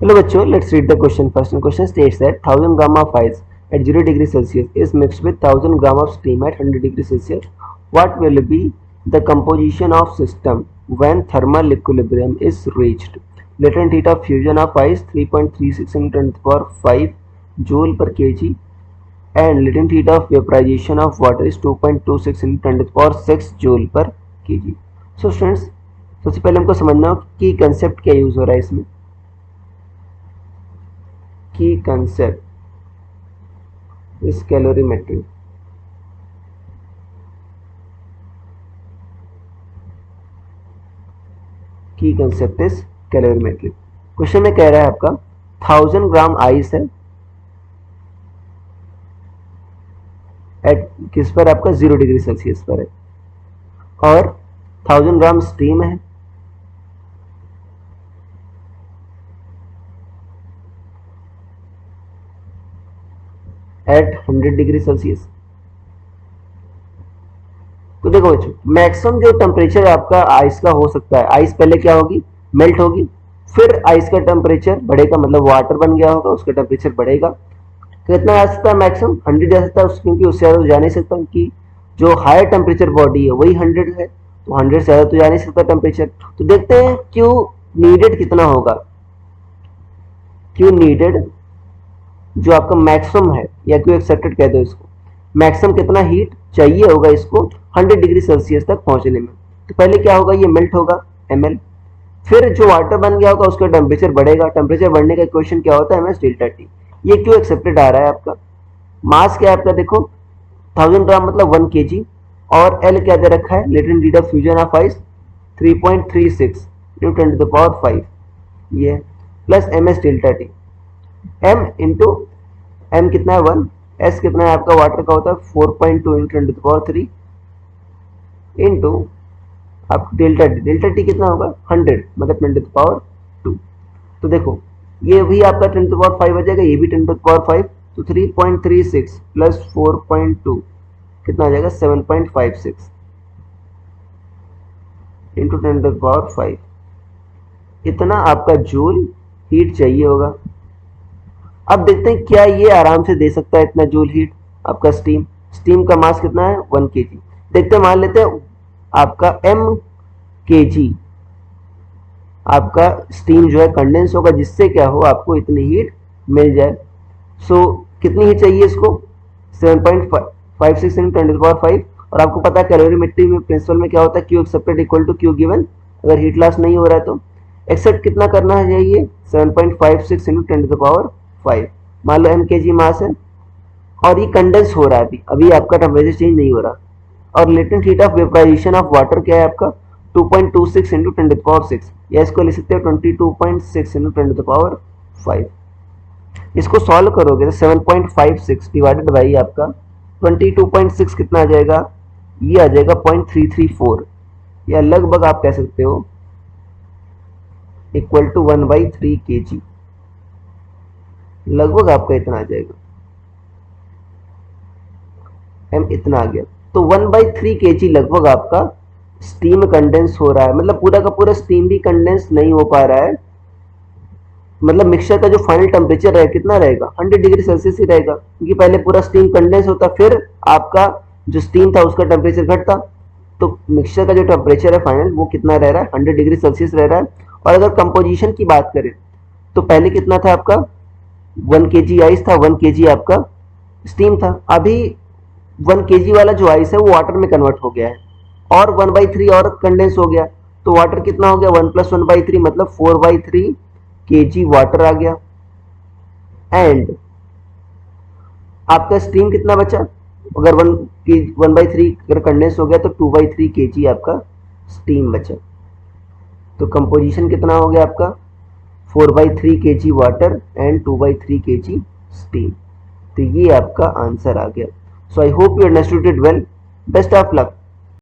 Hello बच्चों, let's read the question first. And question states that 1000 gram of ice at 0 degree Celsius is mixed with 1000 gram of steam at 100 degree Celsius. What will be the composition of system when thermal equilibrium is reached? Latent heat of fusion of ice 3.36 into 10 to the power 5 joule per kg and latent heat of vaporization of water is 2.26 into 10 to the power 6 joule per kg. So students, सबसे पहले हमको समझना हो कि concept क्या use हो रहा है इसमें. Key concept is calorimetry. Key concept is calorimetry. Question में कह रहा है आपका 1000 ग्राम आइस है एट किस पर, आपका 0 डिग्री सेल्सियस पर है, और 1000 ग्राम स्टीम है एट 100 डिग्री सेल्सियस. तो देखो बच्चों, मैक्सिमम जो टेम्परेचर आपका आइस का हो सकता है, आइस पहले क्या होगी, मेल्ट होगी, फिर आइस का टेम्परेचर बढ़ेगा, मतलब वाटर बन गया होगा, उसका टेम्परेचर बढ़ेगा. कितना आ सकता है मैक्सिमम 100 जा सकता है, क्योंकि उससे ज़्यादा तो जा नहीं सकता, कि जो हायर टेम्परेचर बॉडी है वही 100 है, तो 100 से ज़्यादा तो जा नहीं सकता टेम्परेचर. तो देखते हैं क्यू नीडेड कितना होगा. क्यू नीडेड जो आपका मैक्सिमम है, या क्यू एक्सेप्टेड कह दो इसको, मैक्सिमम कितना हीट चाहिए होगा इसको 100 डिग्री सेल्सियस तक पहुंचने में. तो पहले क्या होगा, ये मेल्ट होगा ml, फिर जो वाटर बन गया होगा उसका टेम्परेचर बढ़ेगा. टेम्परेचर बढ़ने का इक्वेशन क्या होता है, ms डेल्टा टी. ये क्यों एक्सेप्टेड आ रहा है आपका. मास क्या है आपका, देखो 1000 ग्राम मतलब 1 kg, और L क्या दे रखा है, latent heat of fusion of ice 3.36 into 10 to the power 5, ये plus ms delta T. m into m कितना है 1, s कितना है आपका वाटर का होता है 4.2 into 10 to the power 3 into आप डेल्टा टी. डेल्टा टी कितना होगा 100, मतलब 10 to the power 2. तो देखो ये भी आपका 10 to the power 5 आ जाएगा, ये भी 10 to the power 5, तो 3.36 प्लस 4.2 कितना आ जाएगा 7.56 इंटू 10 to the power 5. इतना आपका जूल हीट चाहिए होगा. अब देखते हैं क्या ये आराम से दे सकता है इतना जूल हीट. आपका स्टीम का मास कितना है 1 kg. देखते हैं, मान लेते हैं आपका m kg आपका स्टीम जो है कंडेंस होगा, जिससे क्या हो आपको इतनी हीट मिल जाए. सो कितनी हीट चाहिए इसको 7.56 into 10 to the power 5. और आपको पता है कैलोरीमेट्री में प्रिंसिपल में क्या होता है, Q accepted equal to Q given. अगर हीट लॉस नहीं हो रहा है तो एक्सेप्ट कितना करना है चाहिए 7.56 into 10 to the power 5. मान लो m kg मास है और ये कंडेंस हो रहा है, अभी आपका टेम्परेचर चेंज नहीं हो रहा. और latent heat of vaporisation of water क्या है आपका 2.26 into 10 to the power 6, या इसको लिख सकते हो 22.6 into 10 to the power 5. इसको सॉल्व करोगे तो 7.56 डिवाइडेड बाई आपका 22.6 कितना आ जाएगा, ये आ जाएगा 0.334, या लगभग आप कह सकते हो इक्वल टू 1/3 kg. लगभग आपका इतना आ जाएगा, m इतना आ गया. तो 1/3 kg लगभग आपका स्टीम कंडेंस हो रहा है, मतलब पूरा का पूरा स्टीम भी कंडेंस नहीं हो पा रहा है. मतलब मिक्सचर का जो फाइनल टेम्परेचर है कितना रहेगा 100 डिग्री सेल्सियस ही रहेगा, क्योंकि पहले पूरा स्टीम कंडेंस होता, फिर आपका जो स्टीम था उसका टेम्परेचर घटता. तो मिक्सचर का जो टेम्परेचर है फाइनल वो कितना रह रहा है 100 डिग्री सेल्सियस रह रहा है. और अगर कंपोजिशन की बात करें तो पहले कितना था आपका 1 kg आइस था, 1 kg आपका स्टीम था. अभी 1 kg वाला जो आइस है वो वाटर में कन्वर्ट हो गया है, और 1/3 और कंडेंस हो गया. तो वाटर कितना हो गया 1 + 1/3 मतलब 4/3 kg वाटर आ गया. एंड आपका स्टीम कितना बचा, अगर 1/3 अगर कंडेंस हो गया तो 2/3 kg आपका स्टीम बचा. तो कंपोजिशन कितना हो गया आपका 4/3 kg water and 2/3 kg steam. तो ये आपका आंसर आ गया. So I hope you understood it well. Best of luck.